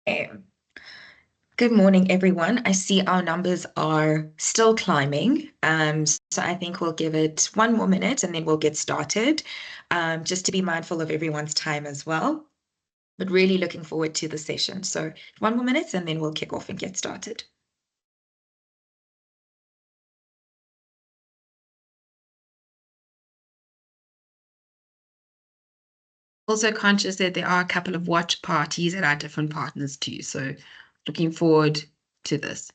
Okay. Good morning, everyone. I see our numbers are still climbing. So I think we'll give it one more minute and then we'll get started, just to be mindful of everyone's time as well. But really looking forward to the session. So one more minute and then we'll kick off and get started. Also conscious that there are a couple of watch parties at our different partners too. So looking forward to this.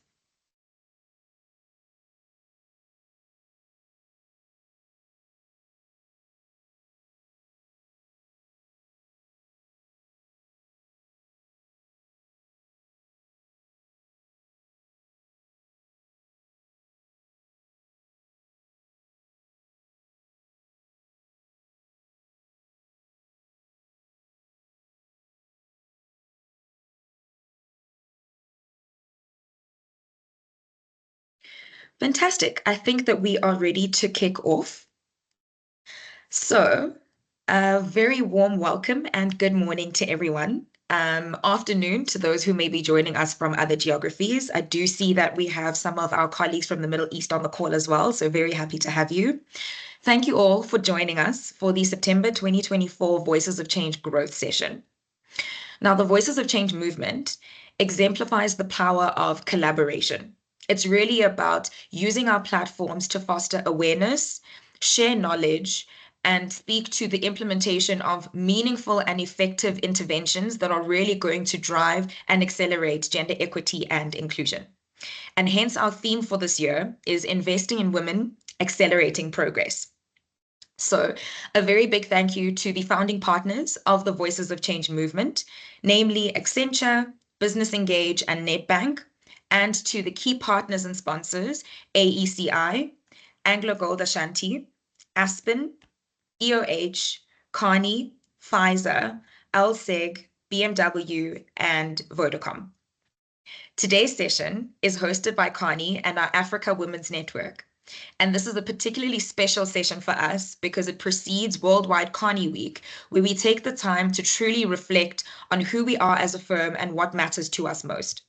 Fantastic. I think that we are ready to kick off. So, a very warm welcome and good morning to everyone. Afternoon to those who may be joining us from other geographies. I do see that we have some of our colleagues from the Middle East on the call as well, so very happy to have you. Thank you all for joining us for the September 2024 Voices of Change Growth session. Now, the Voices of Change movement exemplifies the power of collaboration. It's really about using our platforms to foster awareness, share knowledge, and speak to the implementation of meaningful and effective interventions that are really going to drive and accelerate gender equity and inclusion. And hence, our theme for this year is investing in women, accelerating progress. So, a very big thank you to the founding partners of the Voices of Change movement, namely Accenture, Business Engage, and NetBank, and to the key partners and sponsors, AECI, Anglo Gold Ashanti, Aspen, EOH, Carney, Pfizer, LSEG, BMW, and Vodacom. Today's session is hosted by Carney and our Africa Women's Network. And this is a particularly special session for us because it precedes Worldwide Carney Week, where we take the time to truly reflect on who we are as a firm and what matters to us most.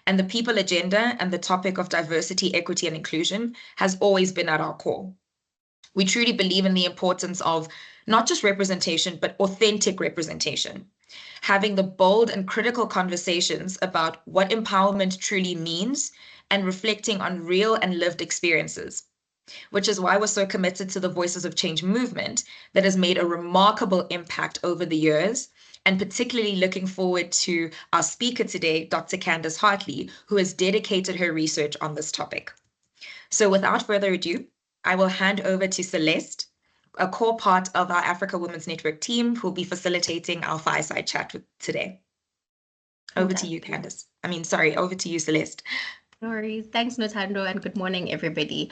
And the people agenda and the topic of diversity, equity, and inclusion has always been at our core. We truly believe in the importance of not just representation, but authentic representation. Having the bold and critical conversations about what empowerment truly means and reflecting on real and lived experiences, which is why we're so committed to the Voices of Change movement that has made a remarkable impact over the years, and particularly looking forward to our speaker today, Dr. Candice Hartley, who has dedicated her research on this topic. So without further ado, I will hand over to Celeste, a core part of our Africa Women's Network team, who will be facilitating our fireside chat today. Over to you, Candice. Over to you, Celeste. No worries. Thanks, Notando, and good morning, everybody.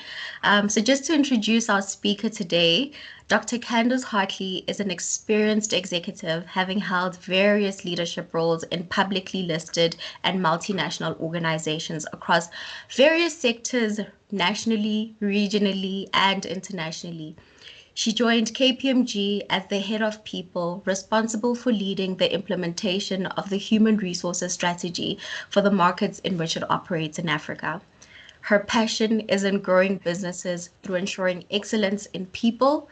So just to introduce our speaker today, Dr. Candice Hartley is an experienced executive, having held various leadership roles in publicly listed and multinational organizations across various sectors, nationally, regionally, and internationally. She joined KPMG as the head of people, responsible for leading the implementation of the human resources strategy for the markets in which it operates in Africa. Her passion is in growing businesses through ensuring excellence in people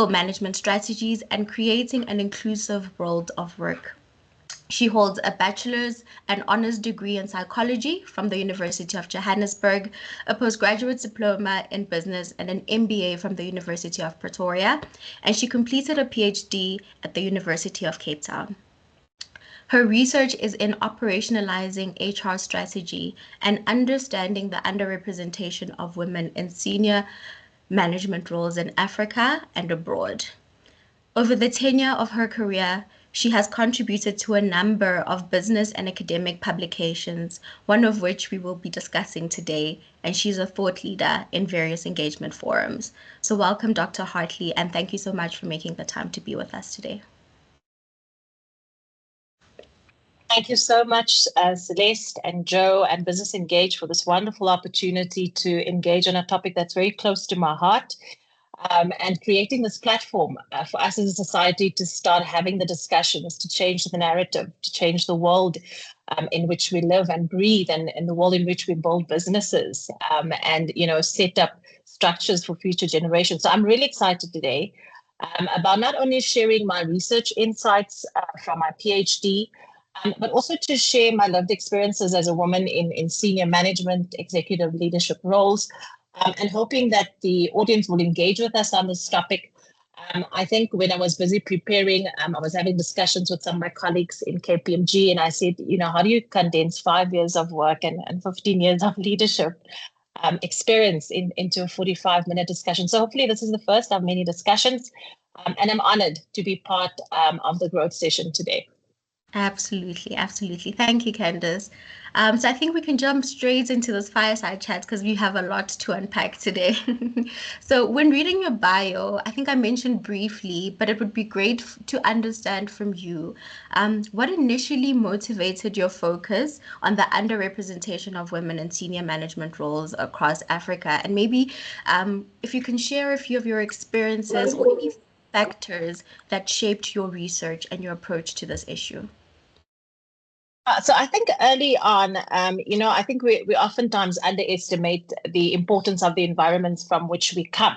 management strategies, and creating an inclusive world of work. She holds a Bachelors and Honours degree in psychology from the University of Johannesburg, a Post Graduate Diploma in business, and an MBA from the University of Pretoria, and she completed a PhD at the University of Cape Town. Her research is in operationalizing HR strategy and understanding the underrepresentation of women in senior management roles in Africa and abroad. Over the tenure of her career, she has contributed to a number of business and academic publications, one of which we will be discussing today, and she's a thought leader in various engagement forums. So welcome, Dr. Hartley, and thank you so much for making the time to be with us today. Thank you so much, Celeste and Joe and Business Engage, for this wonderful opportunity to engage on a topic that's very close to my heart. And creating this platform for us as a society to start having the discussions, to change the narrative, to change the world in which we live and breathe, and in the world in which we build businesses, and set up structures for future generations. So I'm really excited today about not only sharing my research insights from my PhD, but also to share my lived experiences as a woman in senior management, executive leadership roles, and hoping that the audience will engage with us on this topic. I think when I was busy preparing, I was having discussions with some of my colleagues in KPMG, and I said, how do you condense 5 years of work and 15 years of leadership experience into a 45-minute discussion? So hopefully this is the first of many discussions, and I'm honored to be part of the growth session today. Absolutely, absolutely. Thank you, Candice. So I think we can jump straight into this fireside chat because we have a lot to unpack today. So when reading your bio, I think I mentioned briefly, but it would be great to understand from you what initially motivated your focus on the underrepresentation of women in senior management roles across Africa, and maybe if you can share a few of your experiences or any factors that shaped your research and your approach to this issue. So I think early on, I think we oftentimes underestimate the importance of the environments from which we come.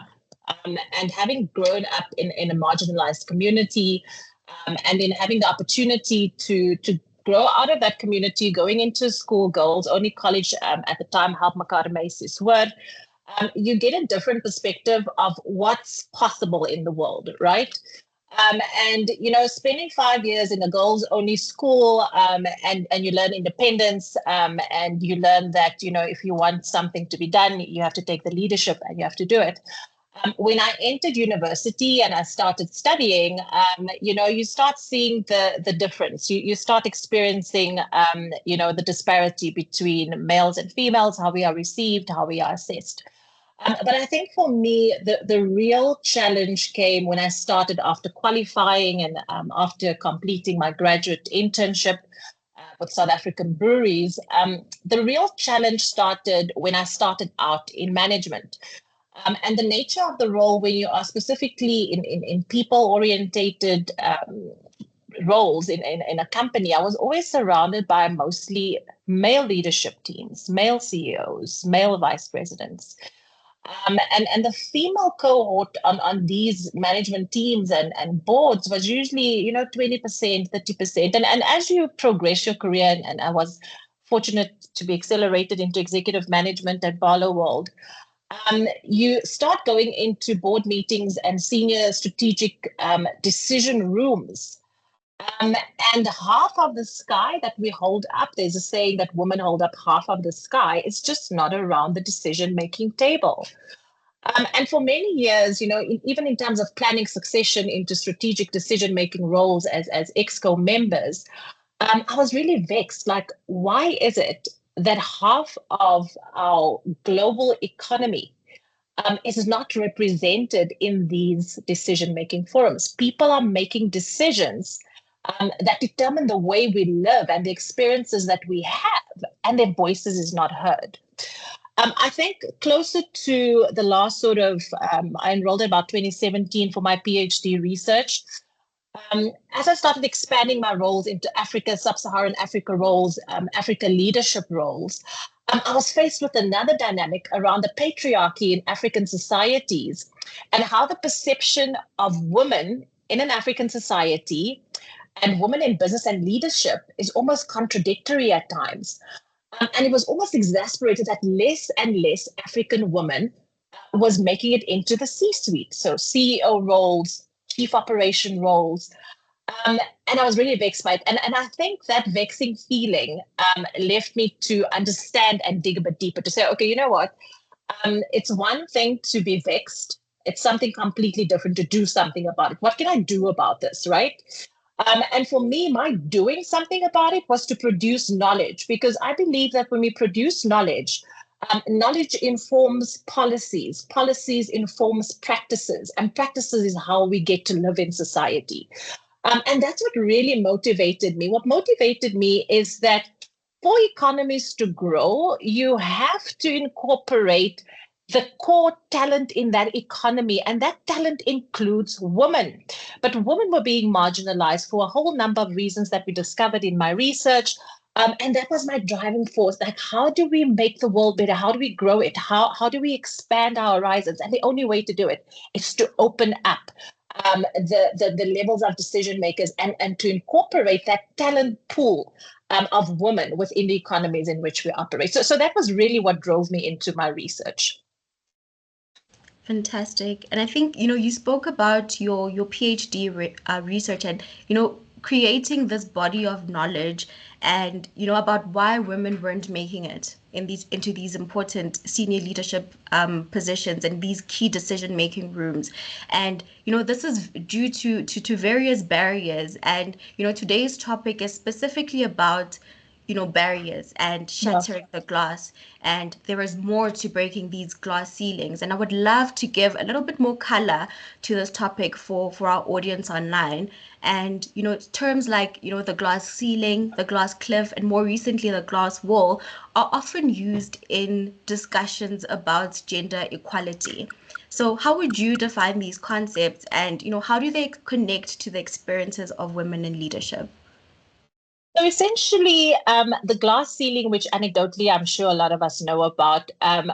And having grown up in a marginalized community, and then having the opportunity to grow out of that community, going into school, girls only college at the time, help Makaramaisis word, you get a different perspective of what's possible in the world, right? And spending 5 years in a girls-only school, and you learn independence, and you learn that if you want something to be done, you have to take the leadership and you have to do it. When I entered university and I started studying, you start seeing the difference. You start experiencing, the disparity between males and females, how we are received, how we are assessed. But I think for me, the real challenge came when I started after qualifying and after completing my graduate internship with South African breweries. The real challenge started when I started out in management. And the nature of the role, when you are specifically in people-orientated roles in a company, I was always surrounded by mostly male leadership teams, male CEOs, male vice presidents. And the female cohort on these management teams and boards was usually, 20%, 30%. And as you progress your career, and I was fortunate to be accelerated into executive management at Barlow World, you start going into board meetings and senior strategic decision rooms. And half of the sky that we hold up, there's a saying that women hold up half of the sky, it's just not around the decision-making table. And for many years, even in terms of planning succession into strategic decision-making roles as ExCo members, I was really vexed. Like, why is it that half of our global economy is not represented in these decision-making forums? People are making decisions that determine the way we live and the experiences that we have, and their voices is not heard. I think closer to the last I enrolled in about 2017 for my PhD research. As I started expanding my roles into Africa, Sub-Saharan Africa roles, Africa leadership roles, I was faced with another dynamic around the patriarchy in African societies and how the perception of women in an African society and women in business and leadership is almost contradictory at times. And it was almost exasperated that less and less African women was making it into the C-suite. So CEO roles, chief operation roles. And I was really vexed by it. And I think that vexing feeling left me to understand and dig a bit deeper to say, okay, you know what? It's one thing to be vexed. It's something completely different to do something about it. What can I do about this, right? And for me, my doing something about it was to produce knowledge, because I believe that when we produce knowledge, knowledge informs policies, policies informs practices, and practices is how we get to live in society. And that's what really motivated me. What motivated me is that for economies to grow, you have to incorporate the core talent in that economy, and that talent includes women. But women were being marginalized for a whole number of reasons that we discovered in my research. And that was my driving force. Like, how do we make the world better? How do we grow it? How do we expand our horizons? And the only way to do it is to open up the levels of decision makers and to incorporate that talent pool of women within the economies in which we operate. So that was really what drove me into my research. Fantastic. And I think, you spoke about your PhD research and, creating this body of knowledge and, about why women weren't making it into these important senior leadership positions and these key decision-making rooms. And, this is due to various barriers. And, today's topic is specifically about barriers and shattering the glass. And there is more to breaking these glass ceilings. And I would love to give a little bit more color to this topic for our audience online. And, terms like, the glass ceiling, the glass cliff, and more recently, the glass wall are often used in discussions about gender equality. So how would you define these concepts and, how do they connect to the experiences of women in leadership? So essentially, the glass ceiling, which anecdotally I'm sure a lot of us know about,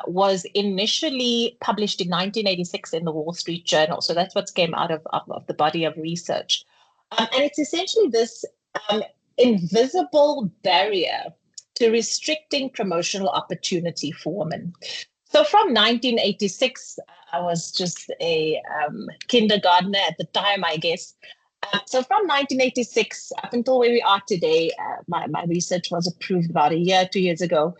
was initially published in 1986 in the Wall Street Journal. So that's what came out of the body of research. And it's essentially this invisible barrier to restricting promotional opportunity for women. So from 1986, I was just a kindergartner at the time, I guess. So from 1986 up until where we are today, my research was approved about a year, 2 years ago.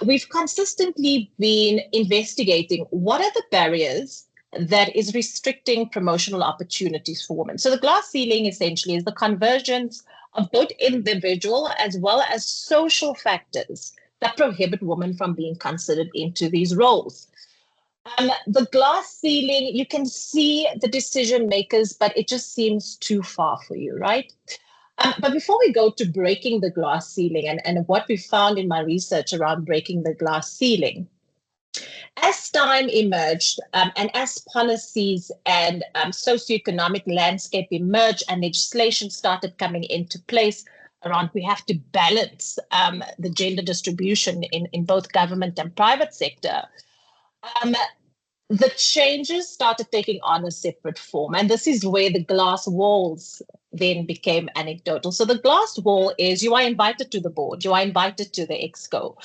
We've consistently been investigating what are the barriers that is restricting promotional opportunities for women. So the glass ceiling essentially is the convergence of both individual as well as social factors that prohibit women from being considered into these roles. The glass ceiling, you can see the decision makers, but it just seems too far for you, right? But before we go to breaking the glass ceiling and what we found in my research around breaking the glass ceiling, as time emerged and as policies and socioeconomic landscape emerged and legislation started coming into place around we have to balance the gender distribution in both government and private sector, the changes started taking on a separate form. And this is where the glass walls then became anecdotal. So the glass wall is you are invited to the board, you are invited to the exco,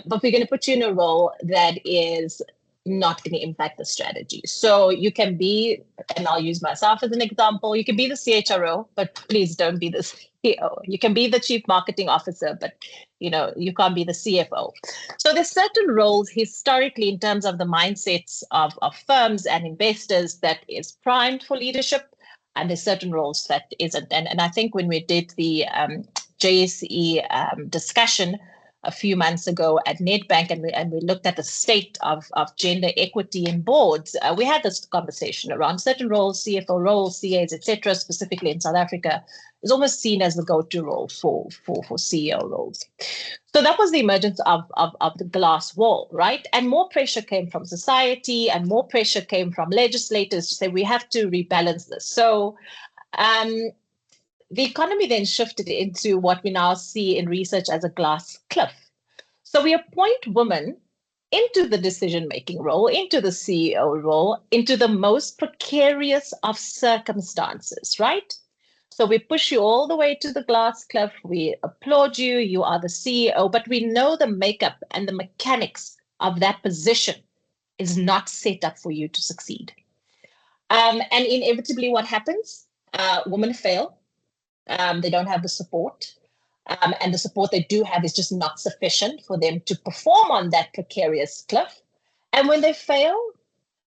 but we're going to put you in a role that is not going to impact the strategy. So you can be, and I'll use myself as an example, you can be the CHRO, but please don't be the CEO. You can be the chief marketing officer, but you can't be the CFO. So there's certain roles historically in terms of the mindsets of firms and investors that is primed for leadership, and there's certain roles that isn't. And I think when we did the JSE discussion a few months ago at Nedbank, and we looked at the state of gender equity in boards, we had this conversation around certain roles, CFO roles, CAs, etc., specifically in South Africa, is almost seen as the go-to role for CEO roles. So that was the emergence of the glass wall, right? And more pressure came from society and more pressure came from legislators to say we have to rebalance this. So the economy then shifted into what we now see in research as a glass cliff. So we appoint women into the decision-making role, into the CEO role, into the most precarious of circumstances, right? So we push you all the way to the glass cliff. We applaud you. You are the CEO, but we know the makeup and the mechanics of that position is not set up for you to succeed. And inevitably what happens? Women fail. They don't have the support. And the support they do have is just not sufficient for them to perform on that precarious cliff. And when they fail,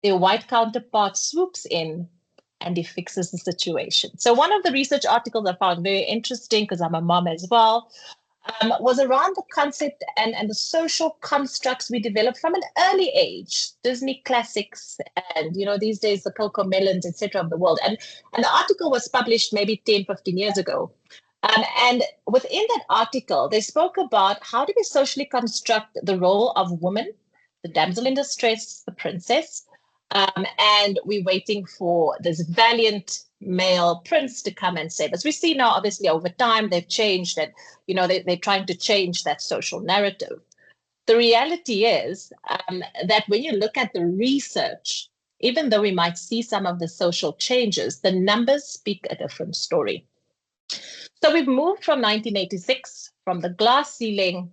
their white counterpart swoops in and he fixes the situation. So one of the research articles I found very interesting, because I'm a mom as well, was around the concept and the social constructs we developed from an early age, Disney classics, and these days the Cocomelons, etc. of the world. And the article was published maybe 10, 15 years ago. And within that article, they spoke about how do we socially construct the role of woman, the damsel in distress, the princess, and we're waiting for this valiant male prince to come and save us. We see now, obviously, over time, they've changed and, they're trying to change that social narrative. The reality is that when you look at the research, even though we might see some of the social changes, the numbers speak a different story. So we've moved from 1986, from the glass ceiling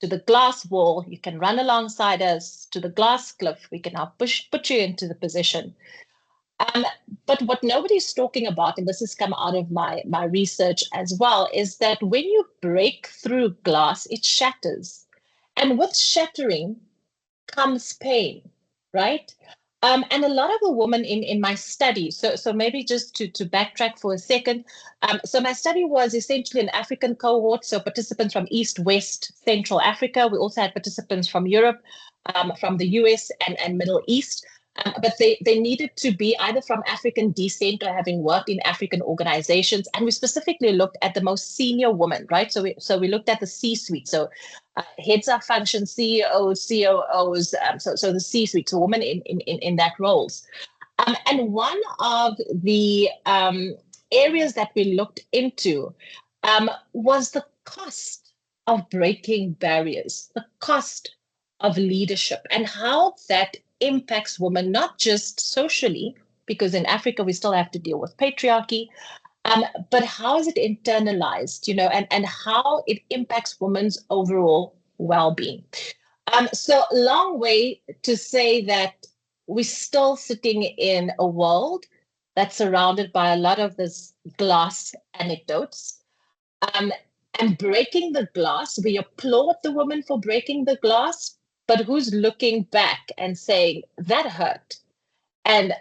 to the glass wall. You can run alongside us, to the glass cliff. We can now put you into the position. But what nobody's talking about, and this has come out of my research as well, is that when you break through glass, it shatters. And with shattering comes pain, right? And a lot of the women in my study, so maybe just to backtrack for a second, so my study was essentially an African cohort, so participants from East, West, Central Africa. We also had participants from Europe, from the US and Middle East. But they needed to be either from African descent or having worked in African organizations. And we specifically looked at the most senior women, right? So we looked at the C-suite. So heads of function, CEOs, COOs, so the C-suite, so women in that roles. And one of the areas that we looked into was the cost of breaking barriers, the cost of leadership, and how that impacts women, not just socially, because in Africa we still have to deal with patriarchy, but how is it internalized, and how it impacts women's overall well-being. So long way to say that we're still sitting in a world that's surrounded by a lot of this glass anecdotes. And breaking the glass, we applaud the woman for breaking the glass, but who's looking back and saying, that hurt? And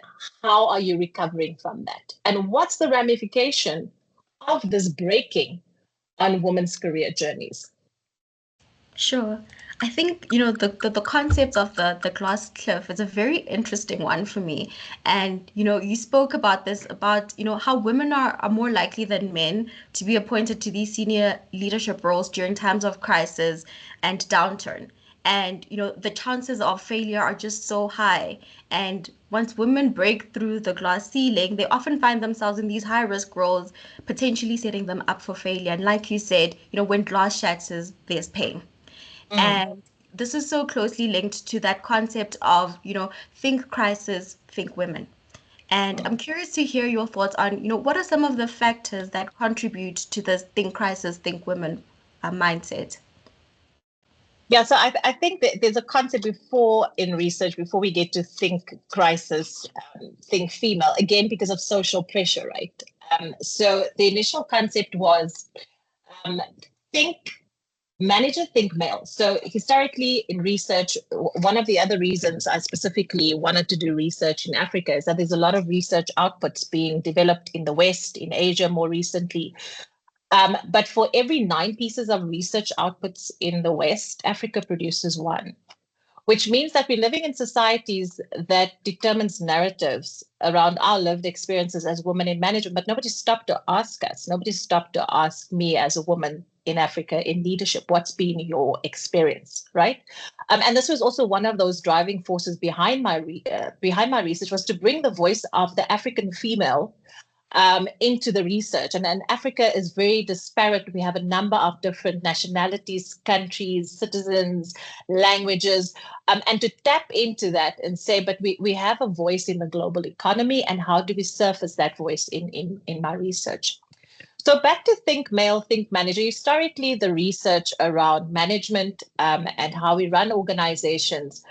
how are you recovering from that? And what's the ramification of this breaking on women's career journeys? Sure. I think, the concept of the glass cliff is a very interesting one for me. And, you spoke about this, about, how women are more likely than men to be appointed to these senior leadership roles during times of crisis and downturn. And, the chances of failure are just so high. And once women break through the glass ceiling, they often find themselves in these high risk roles, potentially setting them up for failure. And like you said, when glass shatters, there's pain. And this is so closely linked to that concept of, think crisis, think women. And I'm curious to hear your thoughts on, what are some of the factors that contribute to this think crisis, think women mindset? Yeah, so I think that there's a concept before we get to think crisis, think female, again, because of social pressure, right? So the initial concept was think manager, think male. So historically in research, one of the other reasons I specifically wanted to do research in Africa is that there's a lot of research outputs being developed in the West, in Asia more recently. But for every 9 pieces of research outputs in the West, Africa produces 1, which means that we're living in societies that determines narratives around our lived experiences as women in management, but nobody stopped to ask us. Nobody stopped to ask me as a woman in Africa in leadership, what's been your experience, right? And this was also one of those driving forces behind my research, was to bring the voice of the African female into the research. And Africa is very disparate. We have a number of different nationalities, countries, citizens, languages, and to tap into that and say, but we have a voice in the global economy, and how do we surface that voice in my research? So back to think male, think manager. Historically, the research around management and how we run organizations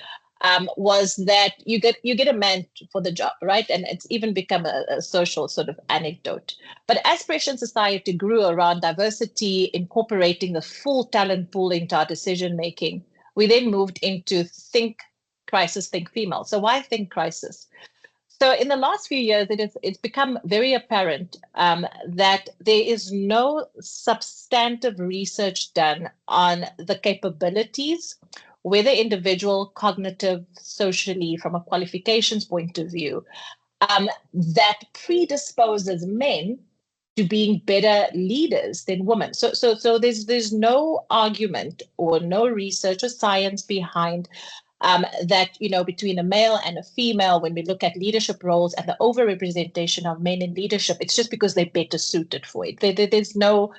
was that you get a man for the job, right? And it's even become a social sort of anecdote. But as Aspiration Society grew around diversity, incorporating the full talent pool into our decision making, we then moved into think crisis, think female. So why think crisis? So in the last few years, it's become very apparent that there is no substantive research done on the capabilities, whether individual, cognitive, socially, from a qualifications point of view, that predisposes men to being better leaders than women. So there's no argument or no research or science behind that, between a male and a female, when we look at leadership roles and the overrepresentation of men in leadership, it's just because they're better suited for it. There's no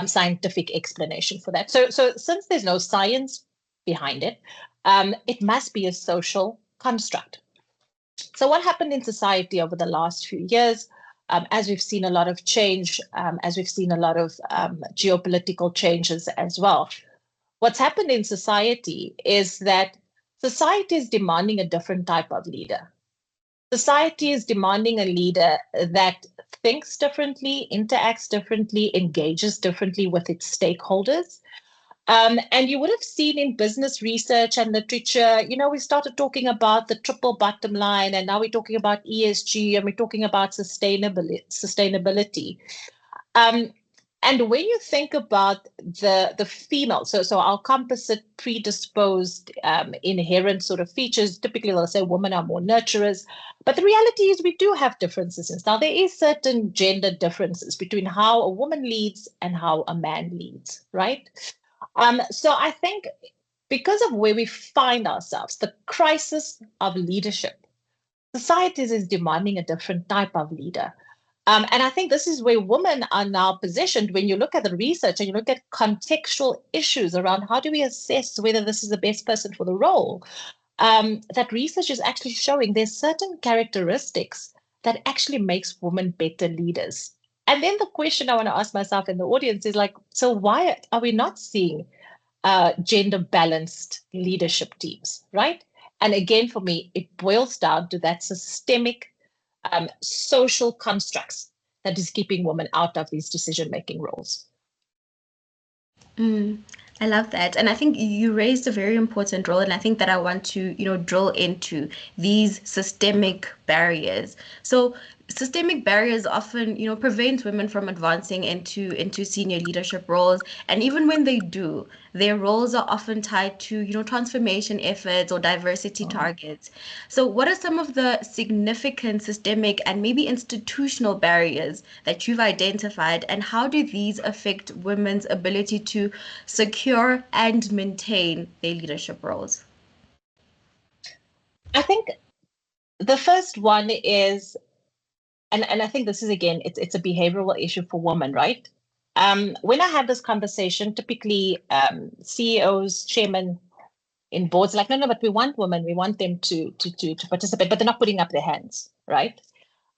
scientific explanation for that. So since there's no science behind it, it must be a social construct. So what happened in society over the last few years, as we've seen a lot of change, as we've seen a lot of geopolitical changes as well, what's happened in society is that society is demanding a different type of leader. Society is demanding a leader that thinks differently, interacts differently, engages differently with its stakeholders. And you would have seen in business research and literature, we started talking about the triple bottom line, and now we're talking about ESG, and we're talking about sustainability. And when you think about the female, so our composite predisposed inherent sort of features, typically they'll say women are more nurturers, but the reality is we do have differences. Now there is certain gender differences between how a woman leads and how a man leads, right? So I think because of where we find ourselves, the crisis of leadership, society is demanding a different type of leader. And I think this is where women are now positioned. When you look at the research and you look at contextual issues around how do we assess whether this is the best person for the role, that research is actually showing there's certain characteristics that actually makes women better leaders. And then the question I want to ask myself in the audience is like, so why are we not seeing gender balanced leadership teams, right? And again, for me, it boils down to that systemic social constructs that is keeping women out of these decision-making roles. I love that. And I think you raised a very important role. And I think that I want to, drill into these systemic barriers. So systemic barriers often, prevent women from advancing into senior leadership roles. And even when they do, their roles are often tied to, transformation efforts or diversity targets. So what are some of the significant systemic and maybe institutional barriers that you've identified, and how do these affect women's ability to secure and maintain their leadership roles? I think the first one is, and I think this is, again, it's a behavioral issue for women, right? When I have this conversation, typically CEOs, chairmen in boards, like, no, but we want women, we want them to participate, but they're not putting up their hands, right?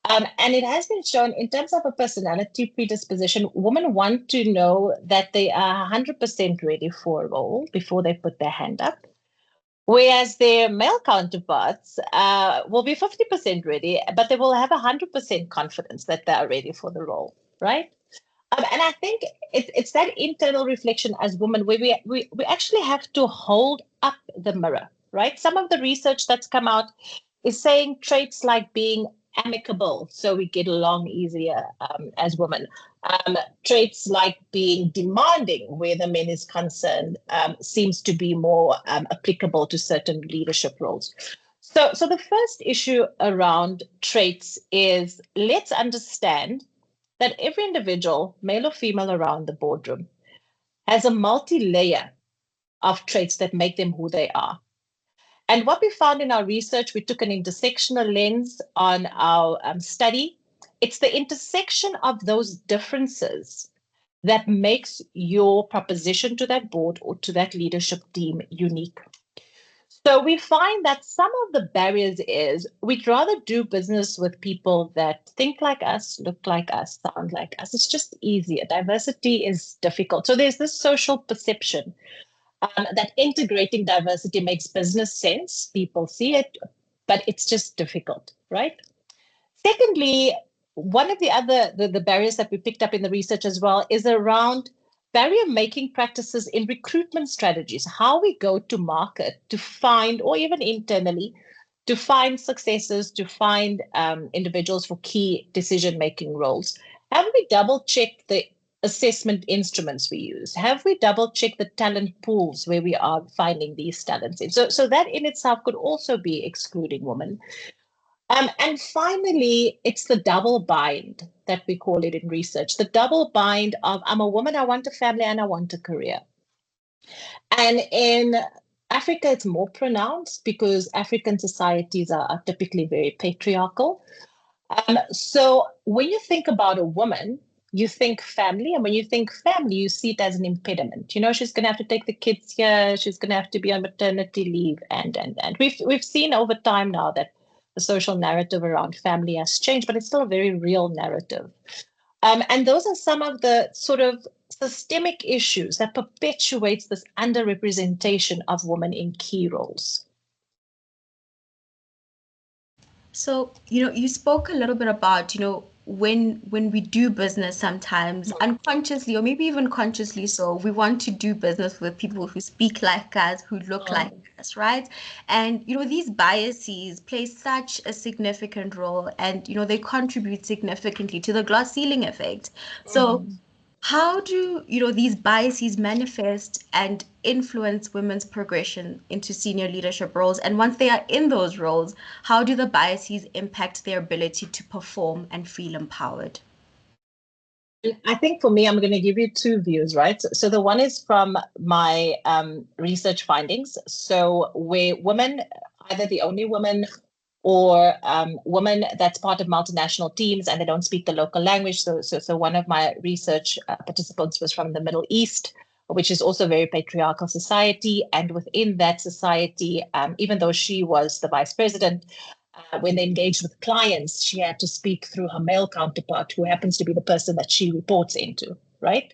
And it has been shown in terms of a personality predisposition, women want to know that they are 100% ready for a role before they put their hand up. Whereas their male counterparts will be 50% ready, but they will have 100% confidence that they are ready for the role, right? And I think it's that internal reflection as women where we actually have to hold up the mirror, right? Some of the research that's come out is saying traits like being amicable, so we get along easier as women. Traits like being demanding, where the men is concerned, seems to be more applicable to certain leadership roles. So the first issue around traits is, let's understand that every individual, male or female, around the boardroom has a multi-layer of traits that make them who they are. And what we found in our research, we took an intersectional lens on our study. It's the intersection of those differences that makes your proposition to that board or to that leadership team unique. So we find that some of the barriers is we'd rather do business with people that think like us, look like us, sound like us. It's just easier. Diversity is difficult. So there's this social perception that integrating diversity makes business sense. People see it, but it's just difficult, right? Secondly, one of the barriers that we picked up in the research as well is around barrier-making practices in recruitment strategies, how we go to market to find, or even internally, to find successors, to find individuals for key decision-making roles. Have we double-checked the assessment instruments we use? Have we double-checked the talent pools where we are finding these talents in? So that in itself could also be excluding women. And finally, it's the double bind that we call it in research, the double bind of I'm a woman, I want a family, and I want a career. And in Africa, it's more pronounced because African societies are typically very patriarchal. So when you think about a woman, you think family, and when you think family, you see it as an impediment. You know, she's going to have to take the kids here, she's going to have to be on maternity leave, and we've seen over time now that the social narrative around family has changed, but it's still a very real narrative. And those are some of the sort of systemic issues that perpetuates this underrepresentation of women in key roles. So, you spoke a little bit about, when we do business sometimes unconsciously or maybe even consciously so, we want to do business with people who speak like us, who look like us, right? And, these biases play such a significant role and, they contribute significantly to the glass ceiling effect. So, how do, these biases manifest and influence women's progression into senior leadership roles? And once they are in those roles, how do the biases impact their ability to perform and feel empowered? I think for me, I'm going to give you two views, right? So the one is from my research findings. So where women, either the only women or women that's part of multinational teams and they don't speak the local language. So one of my research participants was from the Middle East, which is also a very patriarchal society. And within that society, even though she was the vice president, when they engaged with clients, she had to speak through her male counterpart, who happens to be the person that she reports into, right?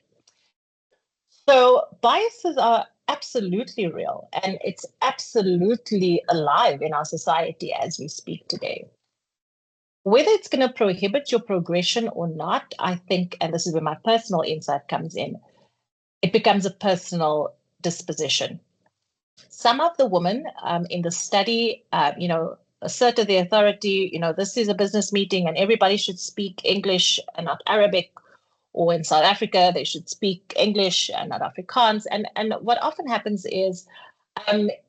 So biases are absolutely real, and it's absolutely alive in our society as we speak today. Whether it's going to prohibit your progression or not, I think, and this is where my personal insight comes in, it becomes a personal disposition. Some of the women in the study, asserted the authority, this is a business meeting and everybody should speak English and not Arabic, or in South Africa, they should speak English and not Afrikaans. And what often happens is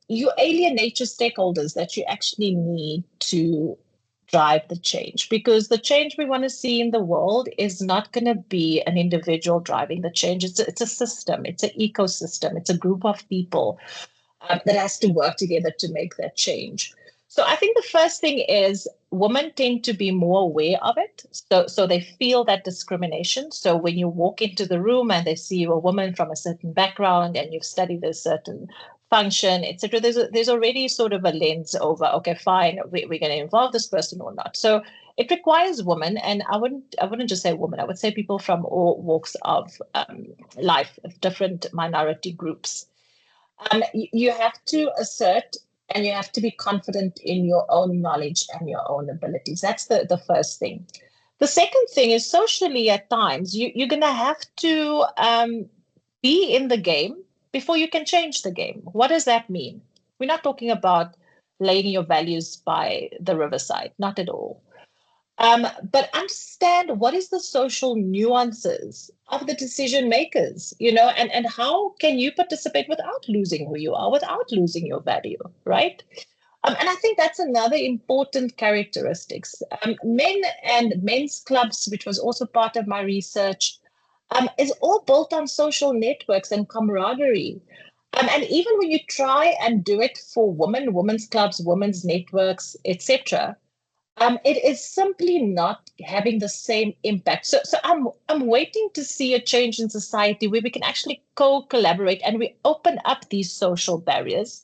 you alienate your stakeholders that you actually need to drive the change, because the change we want to see in the world is not going to be an individual driving the change. It's a system, it's an ecosystem, it's a group of people that has to work together to make that change. So I think the first thing is women tend to be more aware of it. So they feel that discrimination. So when you walk into the room and they see you a woman from a certain background and you've studied a certain function, etc., there's already sort of a lens over, okay, fine, we're going to involve this person or not. So it requires women, and I wouldn't just say women, I would say people from all walks of life, of different minority groups. You have to assert and you have to be confident in your own knowledge and your own abilities. That's the first thing. The second thing is socially at times, you're going to have to be in the game before you can change the game. What does that mean? We're not talking about laying your values by the riverside, not at all. But understand what is the social nuances of the decision makers, and how can you participate without losing who you are, without losing your value, right? And I think that's another important characteristics. Men and men's clubs, which was also part of my research, is all built on social networks and camaraderie. And even when you try and do it for women, women's clubs, women's networks, etc., it is simply not having the same impact. So I'm waiting to see a change in society where we can actually co-collaborate and we open up these social barriers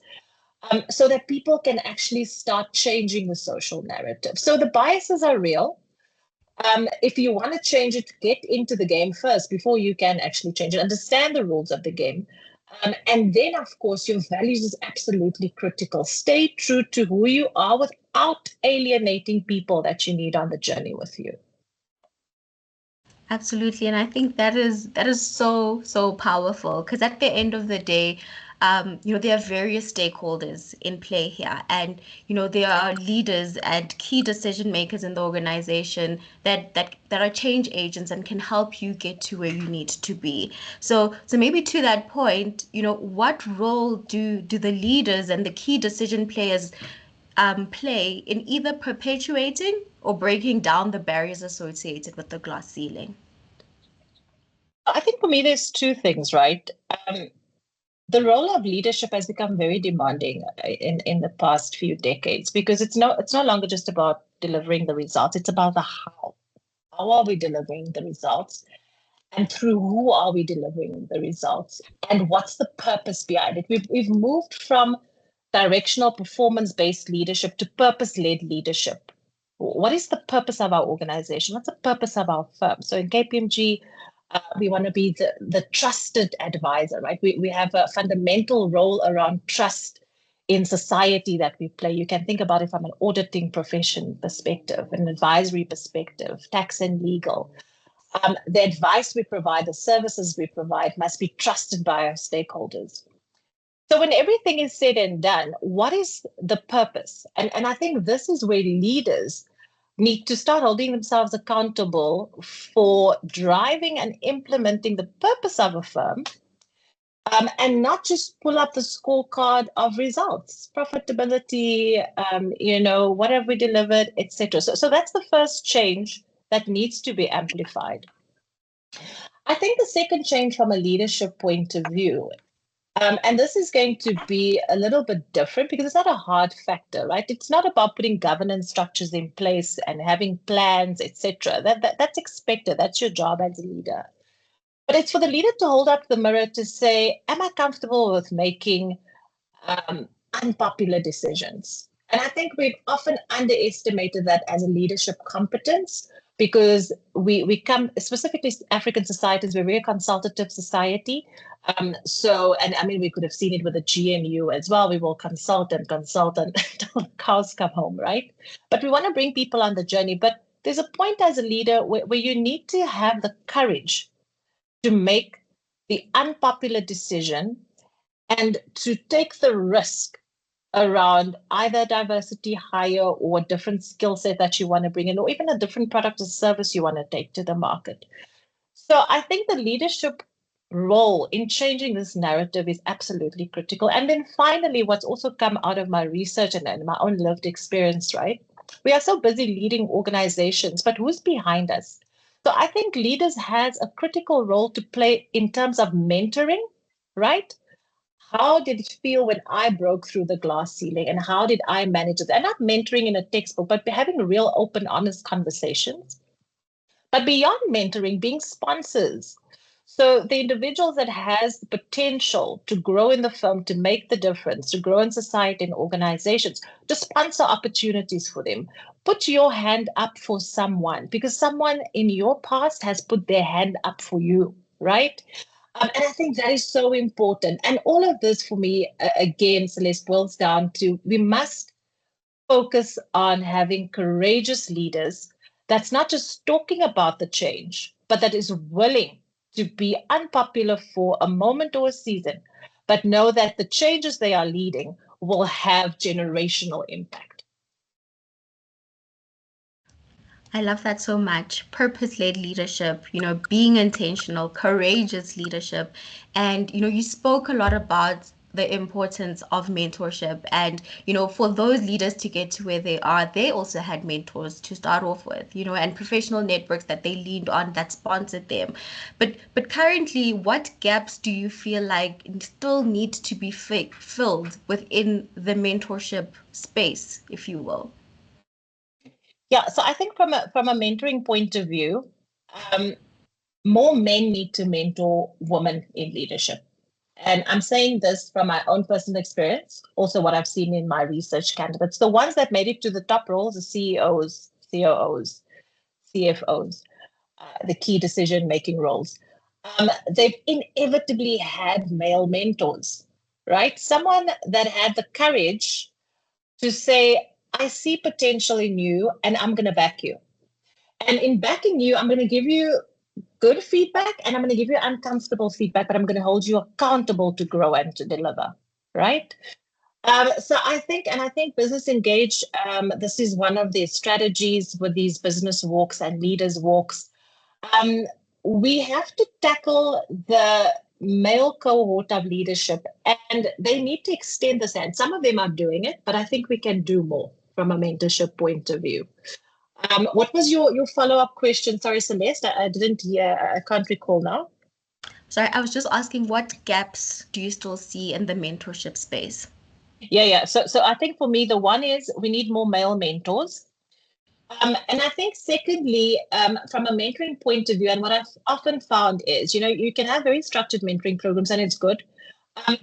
so that people can actually start changing the social narrative. So the biases are real. If you want to change it, get into the game first before you can actually change it. Understand the rules of the game. And then, of course, your values is absolutely critical. Stay true to who you are without alienating people that you need on the journey with you. Absolutely. And I think that is so powerful, because at the end of the day, there are various stakeholders in play here. And, there are leaders and key decision makers in the organization that are change agents and can help you get to where you need to be. So maybe to that point, what role do the leaders and the key decision players play in either perpetuating or breaking down the barriers associated with the glass ceiling? I think for me, there's two things, right? the role of leadership has become very demanding in the past few decades, because it's no longer just about delivering the results. It's about the how. How are we delivering the results? And through who are we delivering the results? And what's the purpose behind it? We've moved from directional performance-based leadership to purpose-led leadership. What is the purpose of our organization? What's the purpose of our firm? So in KPMG, we want to be the trusted advisor, right? We have a fundamental role around trust in society that we play. You can think about it from an auditing profession perspective, an advisory perspective, tax and legal. The advice we provide, the services we provide must be trusted by our stakeholders. So when everything is said and done, what is the purpose? And I think this is where leaders need to start holding themselves accountable for driving and implementing the purpose of a firm, and not just pull up the scorecard of results, profitability, what have we delivered, etc. So that's the first change that needs to be amplified. I think the second change from a leadership point of view, and this is going to be a little bit different because it's not a hard factor, right? It's not about putting governance structures in place and having plans, etc. That's expected. That's your job as a leader. But it's for the leader to hold up the mirror to say, am I comfortable with making unpopular decisions? And I think we've often underestimated that as a leadership competence, because we come, specifically African societies, we're a very consultative society. We could have seen it with the GNU as well. We will consult until the cows come home, right? But we want to bring people on the journey. But there's a point as a leader where you need to have the courage to make the unpopular decision and to take the risk around either diversity hire or a different skill set that you want to bring in, or even a different product or service you want to take to the market. So I think the leadership role in changing this narrative is absolutely critical. And then finally, what's also come out of my research and my own lived experience, right? We are so busy leading organizations, but who's behind us? So I think leaders has a critical role to play in terms of mentoring, right? How did it feel when I broke through the glass ceiling, and how did I manage it? And not mentoring in a textbook, but having real open, honest conversations. But beyond mentoring, being sponsors. So the individuals that has the potential to grow in the firm, to make the difference, to grow in society and organizations, to sponsor opportunities for them. Put your hand up for someone, because someone in your past has put their hand up for you, right? And I think that is so important. And all of this for me, again, Celeste, boils down to we must focus on having courageous leaders that's not just talking about the change, but that is willing to be unpopular for a moment or a season, but know that the changes they are leading will have generational impact. I love that so much. Purpose-led leadership, being intentional, courageous leadership. And, you spoke a lot about the importance of mentorship. And, for those leaders to get to where they are, they also had mentors to start off with, and professional networks that they leaned on that sponsored them. But currently, what gaps do you feel like still need to be filled within the mentorship space, if you will? Yeah, so I think from a mentoring point of view, more men need to mentor women in leadership. And I'm saying this from my own personal experience, also what I've seen in my research candidates. The ones that made it to the top roles, the CEOs, COOs, CFOs, the key decision-making roles, they've inevitably had male mentors, right? Someone that had the courage to say, I see potential in you and I'm going to back you. And in backing you, I'm going to give you good feedback and I'm going to give you uncomfortable feedback, but I'm going to hold you accountable to grow and to deliver, right? So I think Business Engage, this is one of their strategies with these business walks and leaders walks. We have to tackle the male cohort of leadership, and they need to extend this hand. Some of them are doing it, but I think we can do more from a mentorship point of view. What was your follow-up question? Sorry, Celeste, I didn't hear. I can't recall now. Sorry, I was just asking, what gaps do you still see in the mentorship space? Yeah. So I think for me, the one is we need more male mentors. And I think secondly, from a mentoring point of view, and what I've often found is, you can have very structured mentoring programs and it's good.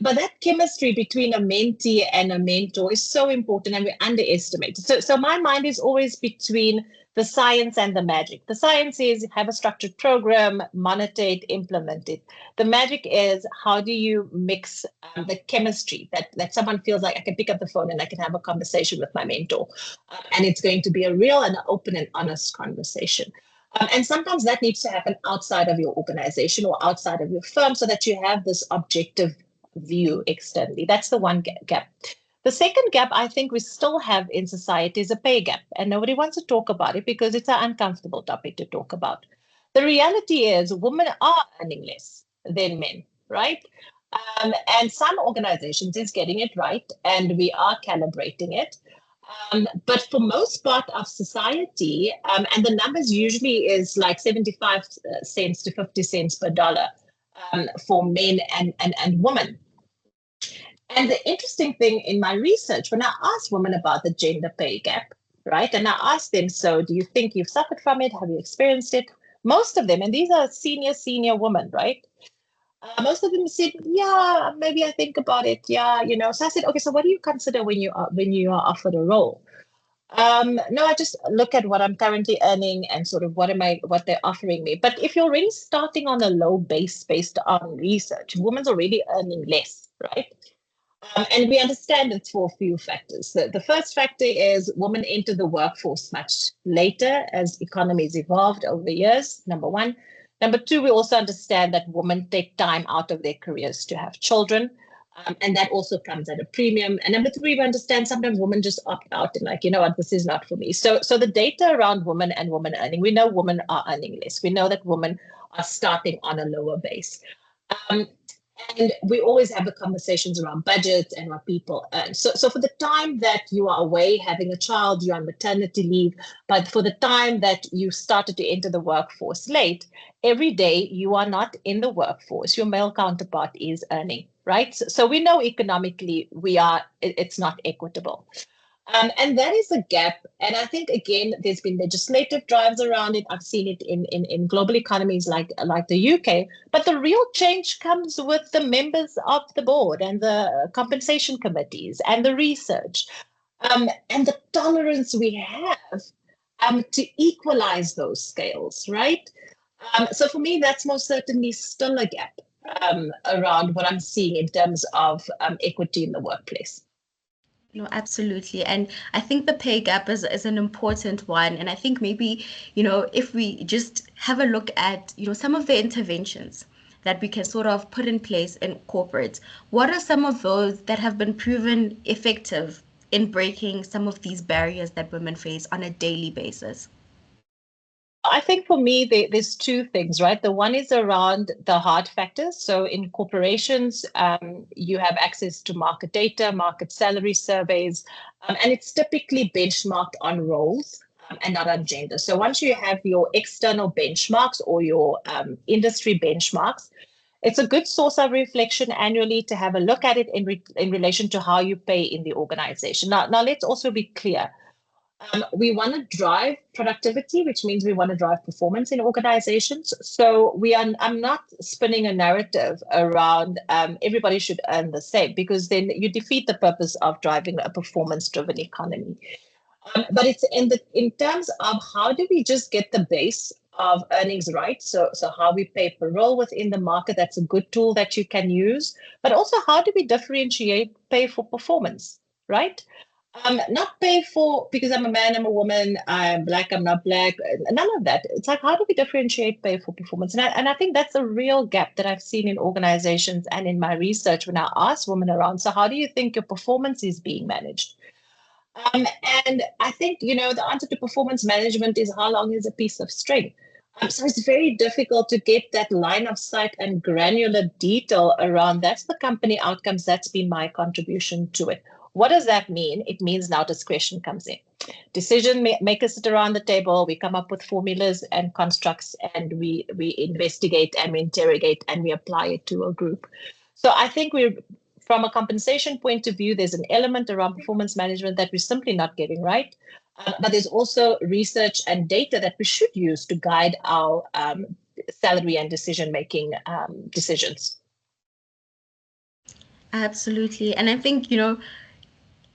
But that chemistry between a mentee and a mentor is so important and we underestimate it. So my mind is always between the science and the magic. The science is have a structured program, monitor it, implement it. The magic is how do you mix the chemistry that someone feels like I can pick up the phone and I can have a conversation with my mentor. And it's going to be a real and open and honest conversation. And sometimes that needs to happen outside of your organization or outside of your firm so that you have this objective view externally. That's the one gap. The second gap I think we still have in society is a pay gap, and nobody wants to talk about it because it's an uncomfortable topic to talk about. The reality is women are earning less than men, right? And some organizations is getting it right, and we are calibrating it. But for most part of society, and the numbers usually is like 75 cents to 50 cents per dollar for men and women. And the interesting thing in my research, when I asked women about the gender pay gap, right, and I asked them, so do you think you've suffered from it? Have you experienced it? Most of them, and these are senior women, right? Most of them said, yeah, maybe I think about it. Yeah, So I said, okay, so what do you consider when you are offered a role? No, I just look at what I'm currently earning and sort of what they're offering me. But if you're already starting on a low base based on research, women's already earning less, right? And we understand it's for a few factors. The first factor is women enter the workforce much later as economies evolved over the years, number one. Number two, we also understand that women take time out of their careers to have children. And that also comes at a premium. And number three, we understand sometimes women just opt out and like, you know what, this is not for me. So the data around women and women earning, we know women are earning less. We know that women are starting on a lower base. And we always have the conversations around budgets and what people earn. So for the time that you are away having a child, you're on maternity leave, but for the time that you started to enter the workforce late, every day you are not in the workforce, your male counterpart is earning, right? So we know economically it's not equitable. And that is a gap. And I think, again, there's been legislative drives around it. I've seen it in global economies like the UK. But the real change comes with the members of the board and the compensation committees and the research and the tolerance we have to equalize those scales, right? So for me, that's most certainly still a gap around what I'm seeing in terms of equity in the workplace. No, absolutely. And I think the pay gap is an important one. And I think maybe, if we just have a look at, some of the interventions that we can sort of put in place in corporates, what are some of those that have been proven effective in breaking some of these barriers that women face on a daily basis? I think for me, there's two things, right? The one is around the hard factors. So in corporations, you have access to market data, market salary surveys, and it's typically benchmarked on roles and not on gender. So once you have your external benchmarks or your industry benchmarks, it's a good source of reflection annually to have a look at it in relation to how you pay in the organization. Now let's also be clear. We want to drive productivity, which means we want to drive performance in organizations. So I'm not spinning a narrative around everybody should earn the same, because then you defeat the purpose of driving a performance-driven economy. But it's in terms of how do we just get the base of earnings right? So how we pay per role within the market, that's a good tool that you can use. But also, how do we differentiate pay for performance, right? Not pay for because I'm a man, I'm a woman, I'm black, I'm not black, none of that. It's like, how do we differentiate pay for performance? And I think that's a real gap that I've seen in organizations and in my research when I ask women around. So how do you think your performance is being managed? And I think, the answer to performance management is how long is a piece of string? So it's very difficult to get that line of sight and granular detail around that's the company outcomes, that's been my contribution to it. What does that mean? It means now discretion comes in. decision makers sit around the table, we come up with formulas and constructs, and we investigate and we interrogate and we apply it to a group. So I think from a compensation point of view, there's an element around performance management that we're simply not getting right. But there's also research and data that we should use to guide our salary and decision-making decisions. Absolutely. And I think,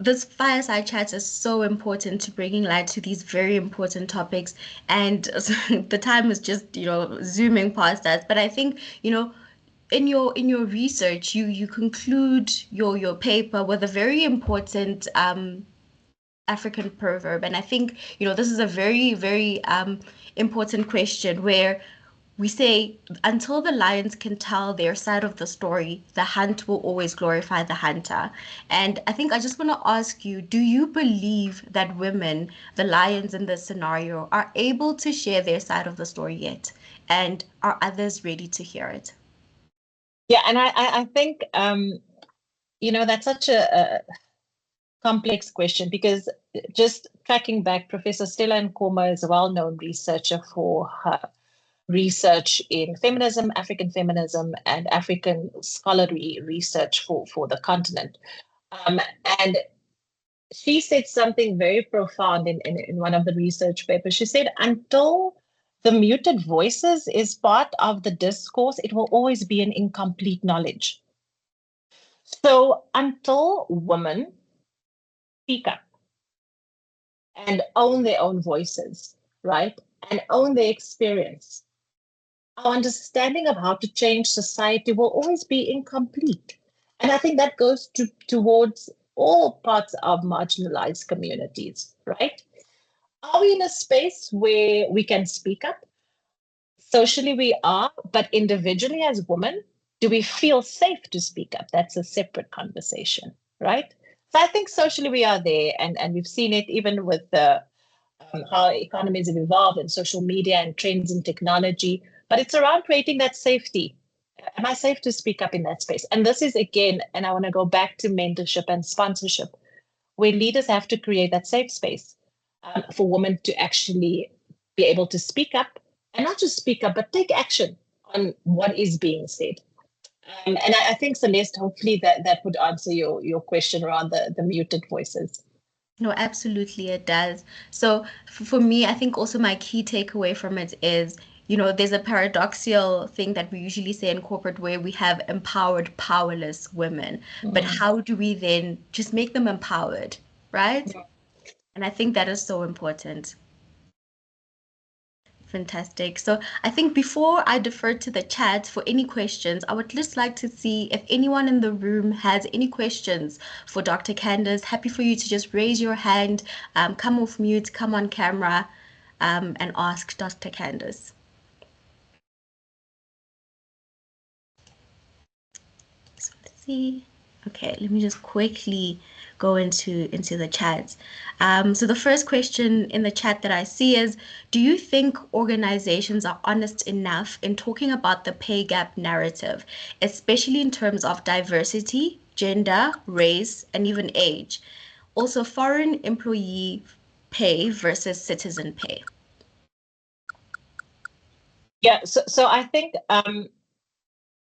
this fireside chat is so important to bringing light to these very important topics. And the time is just, zooming past us. But I think, in your research, you conclude your paper with a very important African proverb. And I think, this is a very, very important question where we say, until the lions can tell their side of the story, the hunt will always glorify the hunter. And I think I just want to ask you, do you believe that women, the lions in this scenario, are able to share their side of the story yet? And are others ready to hear it? Yeah, and I think, that's such a complex question, because just tracking back, Professor Stella Nkoma is a well-known researcher for her research in feminism, African feminism, and African scholarly research for the continent. And she said something very profound in one of the research papers. She said, until the muted voices is part of the discourse, it will always be an incomplete knowledge. So until women speak up and own their own voices, right, and own their experience, our understanding of how to change society will always be incomplete. And I think that goes towards all parts of marginalized communities, right? Are we in a space where we can speak up? Socially, we are, but individually as women, do we feel safe to speak up? That's a separate conversation, right? So I think socially we are there, and we've seen it even with how economies have evolved and social media and trends in technology. But it's around creating that safety. Am I safe to speak up in that space? And this is, again, and I want to go back to mentorship and sponsorship, where leaders have to create that safe space for women to actually be able to speak up, and not just speak up, but take action on what is being said. And I think, Celeste, hopefully that would answer your question around the muted voices. No, absolutely, it does. So for me, I think also my key takeaway from it is, there's a paradoxical thing that we usually say in corporate where we have empowered, powerless women. But how do we then just make them empowered, right? And I think that is so important. Fantastic. So I think before I defer to the chat for any questions, I would just like to see if anyone in the room has any questions for Dr. Candice. Happy for you to just raise your hand, come off mute, come on camera, and ask Dr. Candice. So let's see. Okay, let me just quickly go into the chat. So the first question in the chat that I see is, do you think organizations are honest enough in talking about the pay gap narrative, especially in terms of diversity, gender, race, and even age? Also, foreign employee pay versus citizen pay. Yeah, so I think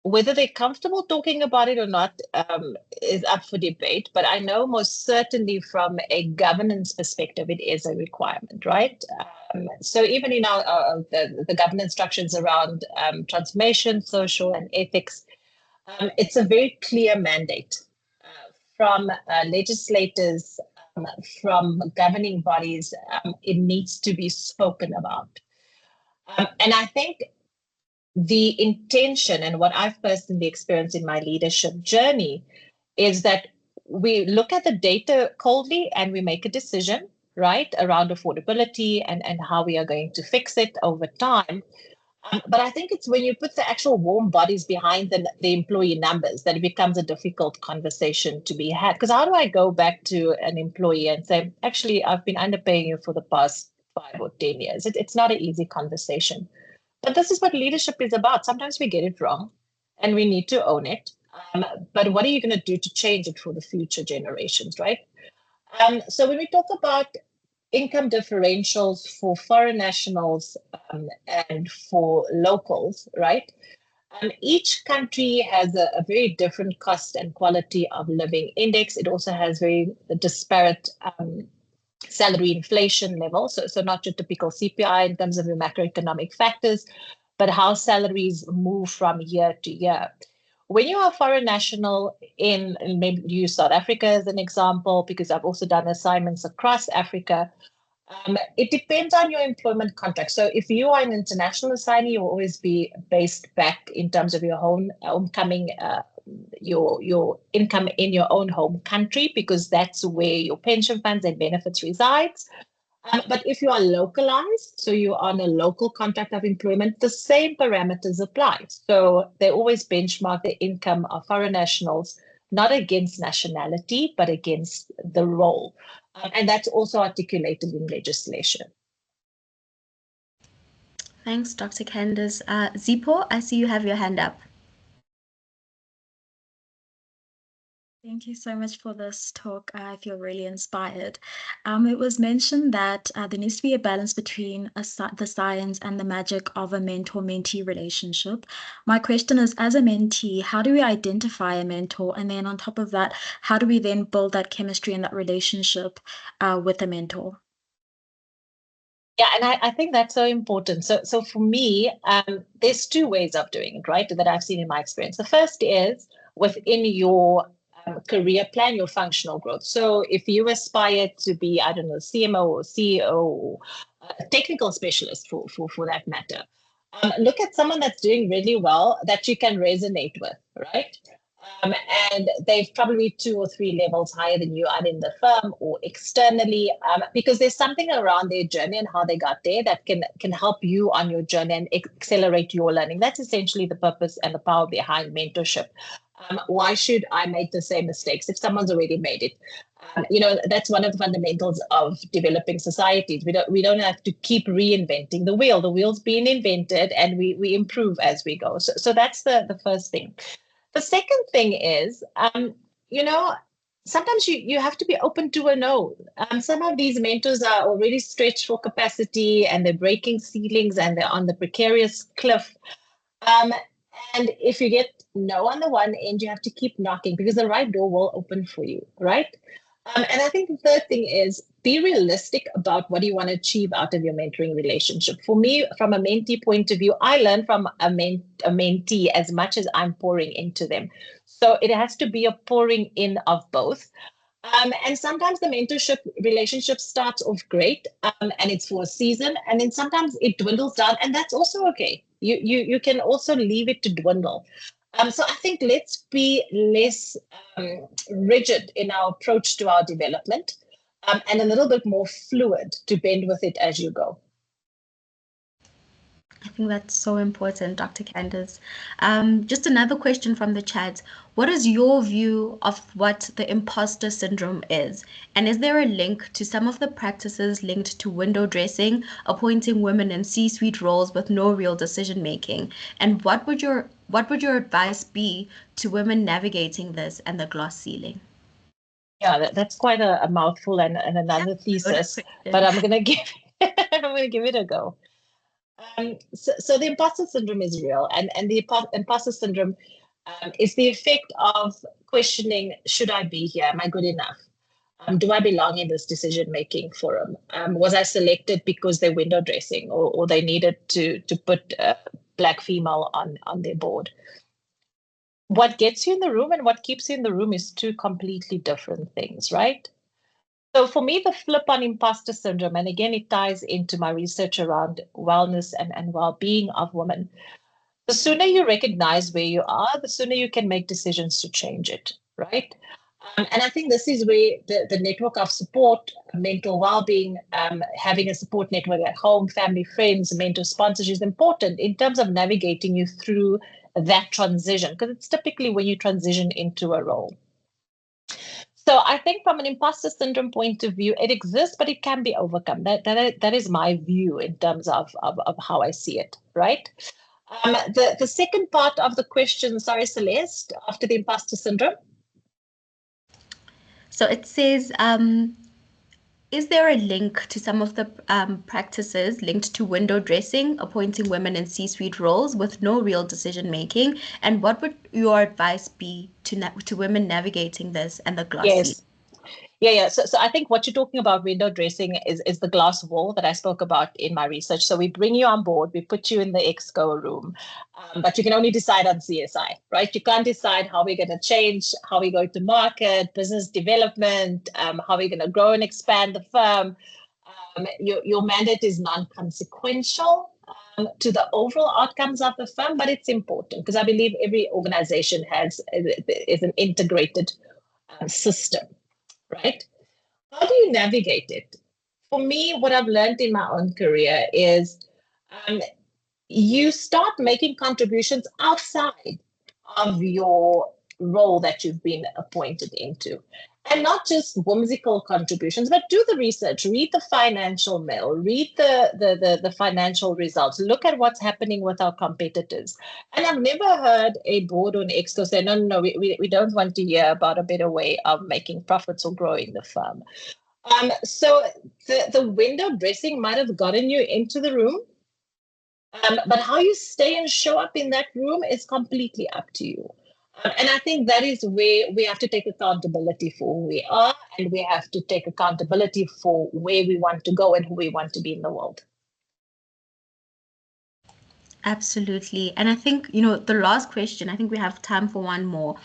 whether they're comfortable talking about it or not is up for debate. But I know most certainly from a governance perspective, it is a requirement, right? So even in our the governance structures around transformation, social, and ethics, it's a very clear mandate from legislators, from governing bodies. It needs to be spoken about. And I think the intention, and what I've personally experienced in my leadership journey, is that we look at the data coldly and we make a decision, right, around affordability and how we are going to fix it over time. But I think it's when you put the actual warm bodies behind the employee numbers that it becomes a difficult conversation to be had. Because how do I go back to an employee and say, actually, I've been underpaying you for the past 5 or 10 years? It's not an easy conversation. But this is what leadership is about. Sometimes we get it wrong and we need to own it. But what are you going to do to change it for the future generations, right? So when we talk about income differentials for foreign nationals and for locals, right? Each country has a very different cost and quality of living index. It also has very disparate salary inflation level. So not your typical CPI in terms of the macroeconomic factors, but how salaries move from year to year. When you are a foreign national in maybe use South Africa as an example, because I've also done assignments across Africa, it depends on your employment contract. So if you are an international assignee, you'll always be based back in terms of your homecoming, your income in your own home country, because that's where your pension funds and benefits resides. But if you are localized, so you're on a local contract of employment, the same parameters apply. So they always benchmark the income of foreign nationals, not against nationality, but against the role. And that's also articulated in legislation. Thanks, Dr. Candice. Zipo, I see you have your hand up. Thank you so much for this talk. I feel really inspired. It was mentioned that there needs to be a balance between the science and the magic of a mentor-mentee relationship. My question is, as a mentee, how do we identify a mentor? And then on top of that, how do we then build that chemistry and that relationship with a mentor? Yeah, and I think that's so important. So for me, there's two ways of doing it, right, that I've seen in my experience. The first is within your career plan, your functional growth. So if you aspire to be, I don't know, CMO or CEO or a technical specialist for that matter, look at someone that's doing really well that you can resonate with, right? And they've probably 2 or 3 levels higher than you are in the firm or externally, because there's something around their journey and how they got there that can help you on your journey and accelerate your learning. That's essentially the purpose and the power behind mentorship. Why should I make the same mistakes if someone's already made it? That's one of the fundamentals of developing societies. We don't have to keep reinventing the wheel. The wheel's been invented, and we improve as we go. So that's the first thing. The second thing is, sometimes you have to be open to a no. Some of these mentors are already stretched for capacity, and they're breaking ceilings, and they're on the precarious cliff. And if you get no on the one end, you have to keep knocking, because the right door will open for you, right? And I think the third thing is be realistic about what you want to achieve out of your mentoring relationship. For me, from a mentee point of view, I learn from a mentee as much as I'm pouring into them. So it has to be a pouring in of both. And sometimes the mentorship relationship starts off great, and it's for a season, and then sometimes it dwindles down, and that's also okay. You can also leave it to dwindle. So I think let's be less rigid in our approach to our development, and a little bit more fluid to bend with it as you go. I think that's so important, Dr. Candice. Just another question from the chat. What is your view of what the imposter syndrome is? And is there a link to some of the practices linked to window dressing, appointing women in C-suite roles with no real decision making? And what would your advice be to women navigating this and the glass ceiling? Yeah, that's quite a mouthful and another thesis, but I'm gonna give it a go. So the imposter syndrome is real, and the imposter syndrome is the effect of questioning: should I be here? Am I good enough? Do I belong in this decision-making forum? Was I selected because they're window dressing, or they needed to put a Black female on their board? What gets you in the room and what keeps you in the room is two completely different things, right? So for me, the flip on imposter syndrome, and again, it ties into my research around wellness and well-being of women. The sooner you recognize where you are, the sooner you can make decisions to change it, right? And I think this is where the network of support, mental well-being, having a support network at home, family, friends, mentor sponsors is important in terms of navigating you through that transition, because it's typically when you transition into a role. So I think from an imposter syndrome point of view, it exists, but it can be overcome. That is my view in terms of how I see it, right? The second part of the question, sorry, Celeste, after the imposter syndrome. So it says, is there a link to some of the practices linked to window dressing, appointing women in C-suite roles with no real decision making? And what would your advice be to women navigating this and the glass ceiling? Yes. Yeah. So I think what you're talking about window dressing is the glass wall that I spoke about in my research. So we bring you on board, we put you in the exco room, but you can only decide on CSI, right? You can't decide how we're going to change, how we go to market, business development, how we're going to grow and expand the firm. Your mandate is non-consequential to the overall outcomes of the firm, but it's important because I believe every organization is an integrated system. Right? How do you navigate it? For me, what I've learned in my own career is you start making contributions outside of your role that you've been appointed into. And not just whimsical contributions, but do the research, read the financial mail, read the financial results, look at what's happening with our competitors. And I've never heard a board or an exco say, no, we don't want to hear about a better way of making profits or growing the firm. So the window dressing might have gotten you into the room, but how you stay and show up in that room is completely up to you. And I think that is where we have to take accountability for who we are, and we have to take accountability for where we want to go and who we want to be in the world. Absolutely. And I think, the last question, I think we have time for one more,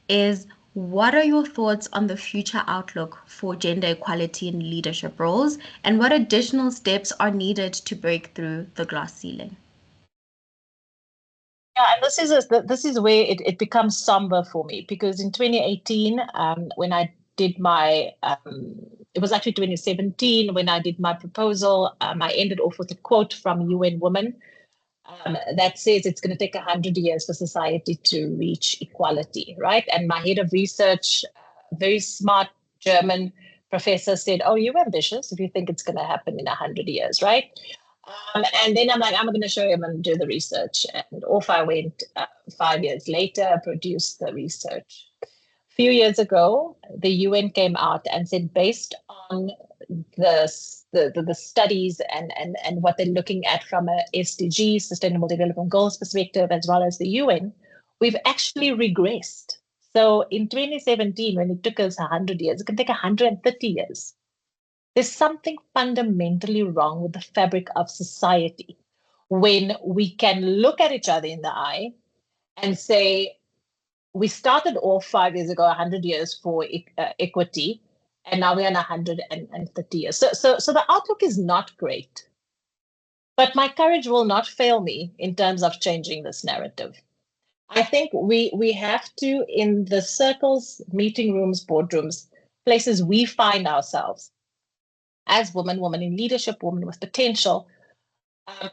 is what are your thoughts on the future outlook for gender equality in leadership roles, and what additional steps are needed to break through the glass ceiling? Yeah, and this is where it becomes somber for me, because in 2018, when I did my, it was actually 2017 when I did my proposal, I ended off with a quote from UN Women that says it's going to take 100 years for society to reach equality, right? And my head of research, very smart German professor, said, "Oh, you're ambitious if you think it's going to happen in 100 years, right?" And then I'm like, I'm going to show him and do the research. And off I went 5 years later, produced the research. A few years ago, the UN came out and said, based on the studies and what they're looking at from a SDG, Sustainable Development Goals perspective, as well as the UN, we've actually regressed. So in 2017, when it took us 100 years, it can take 130 years. There's something fundamentally wrong with the fabric of society when we can look at each other in the eye and say, we started off 5 years ago, 100 years for equity, and now we're on 130 years. So the outlook is not great. But my courage will not fail me in terms of changing this narrative. I think we have to, in the circles, meeting rooms, boardrooms, places we find ourselves, as women in leadership, women with potential,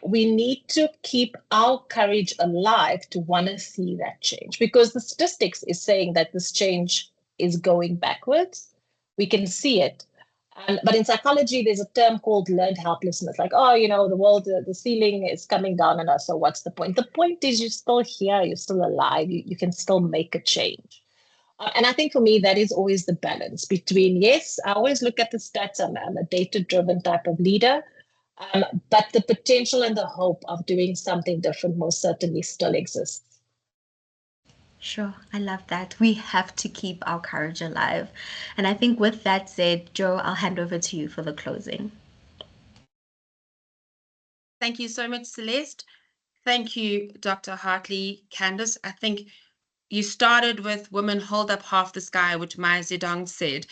we need to keep our courage alive to want to see that change, because the statistics is saying that this change is going backwards. We can see it. But in psychology, there's a term called learned helplessness. Like, the world, the ceiling is coming down on us. So what's the point? The point is you're still here. You're still alive. You can still make a change. And I think for me, that is always the balance between, yes, I always look at the stats. I'm a data-driven type of leader, but the potential and the hope of doing something different most certainly still exists. Sure, I love that. We have to keep our courage alive. And I think with that said, Joe, I'll hand over to you for the closing. Thank you so much, Celeste. Thank you, Dr. Hartley, Candice. I think you started with women hold up half the sky, which Maya Zedong said,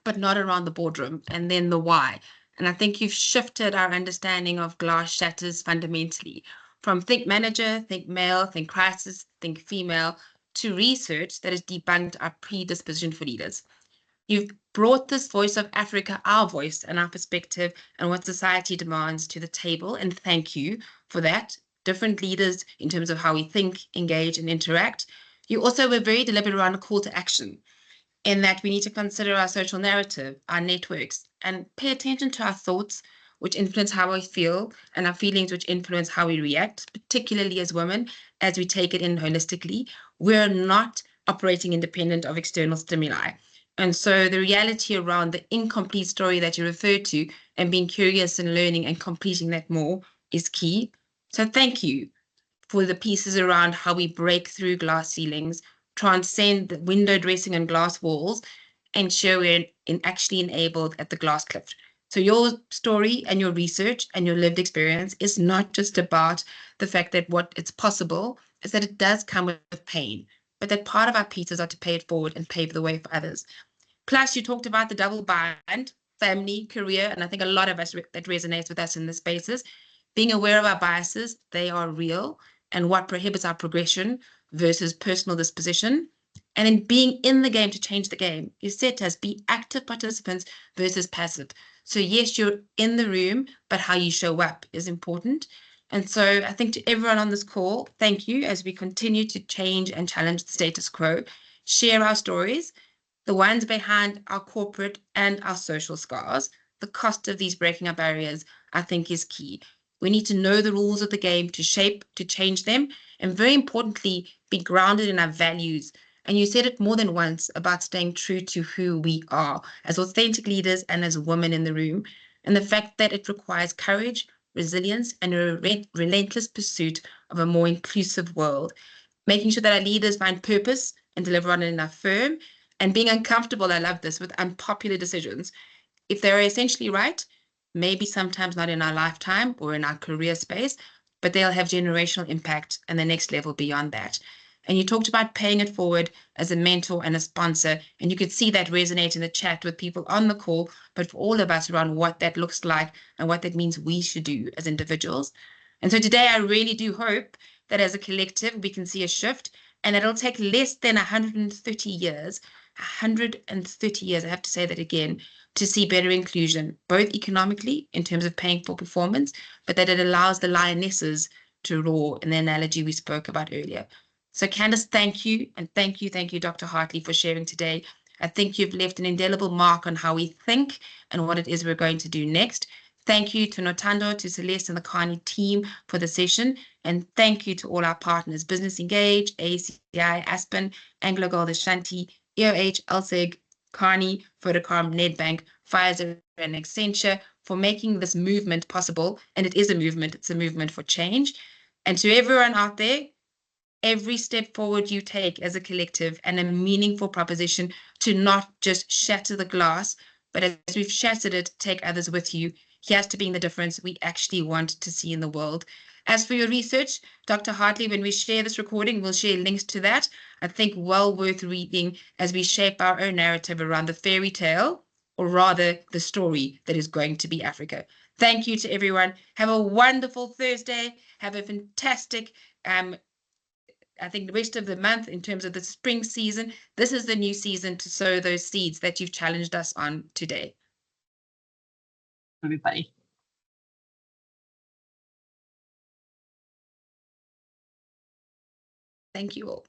but not around the boardroom, and then the why. And I think you've shifted our understanding of glass shatters fundamentally from think manager, think male, think crisis, think female, to research that has debunked our predisposition for leaders. You've brought this voice of Africa, our voice and our perspective and what society demands to the table, and thank you for that. Different leaders in terms of how we think, engage, and interact. You also were very deliberate around a call to action, in that we need to consider our social narrative, our networks, and pay attention to our thoughts, which influence how we feel, and our feelings, which influence how we react, particularly as women, as we take it in holistically. We're not operating independent of external stimuli. And so the reality around the incomplete story that you referred to and being curious and learning and completing that more is key. So thank you for the pieces around how we break through glass ceilings, transcend the window dressing and glass walls, and show we're actually enabled at the glass cliff. So your story and your research and your lived experience is not just about the fact that what it's possible, is that it does come with pain, but that part of our pieces are to pay it forward and pave the way for others. Plus, you talked about the double bind, family, career, and I think a lot of us that resonates with us in the spaces. Being aware of our biases, they are real, and what prohibits our progression versus personal disposition. And in being in the game to change the game, you said to us, be active participants versus passive. So yes, you're in the room, but how you show up is important. And so I think to everyone on this call, thank you as we continue to change and challenge the status quo, share our stories, the ones behind our corporate and our social scars. The cost of these breaking up barriers, I think, is key. We need to know the rules of the game to shape, to change them, and very importantly, be grounded in our values. And you said it more than once about staying true to who we are as authentic leaders and as women in the room, and the fact that it requires courage, resilience, and a relentless pursuit of a more inclusive world, making sure that our leaders find purpose and deliver on it in our firm, and being uncomfortable, I love this, with unpopular decisions. If they're essentially right, maybe sometimes not in our lifetime or in our career space, but they'll have generational impact and the next level beyond that. And you talked about paying it forward as a mentor and a sponsor, and you could see that resonate in the chat with people on the call, but for all of us around what that looks like and what that means we should do as individuals. And so today, I really do hope that as a collective, we can see a shift, and it'll take less than 130 years, 130 years, I have to say that again, to see better inclusion, both economically in terms of paying for performance, but that it allows the lionesses to roar in the analogy we spoke about earlier. So Candice, thank you. And thank you, Dr. Hartley, for sharing today. I think you've left an indelible mark on how we think and what it is we're going to do next. Thank you to Notando, to Celeste and the Carney team for the session. And thank you to all our partners, Business Engage, ACI, Aspen, Anglo Gold Ashanti, EOH, LSEG, Carney, Vodacom, Nedbank, Pfizer, and Accenture for making this movement possible. And it is a movement. It's a movement for change. And to everyone out there, every step forward you take as a collective and a meaningful proposition to not just shatter the glass, but as we've shattered it, take others with you. Here's to being the difference we actually want to see in the world. As for your research, Dr. Hartley, when we share this recording, we'll share links to that. I think well worth reading as we shape our own narrative around the fairy tale, or rather the story that is going to be Africa. Thank you to everyone. Have a wonderful Thursday. Have a fantastic I think the rest of the month in terms of the spring season. This is the new season to sow those seeds that you've challenged us on today. Everybody. Thank you all.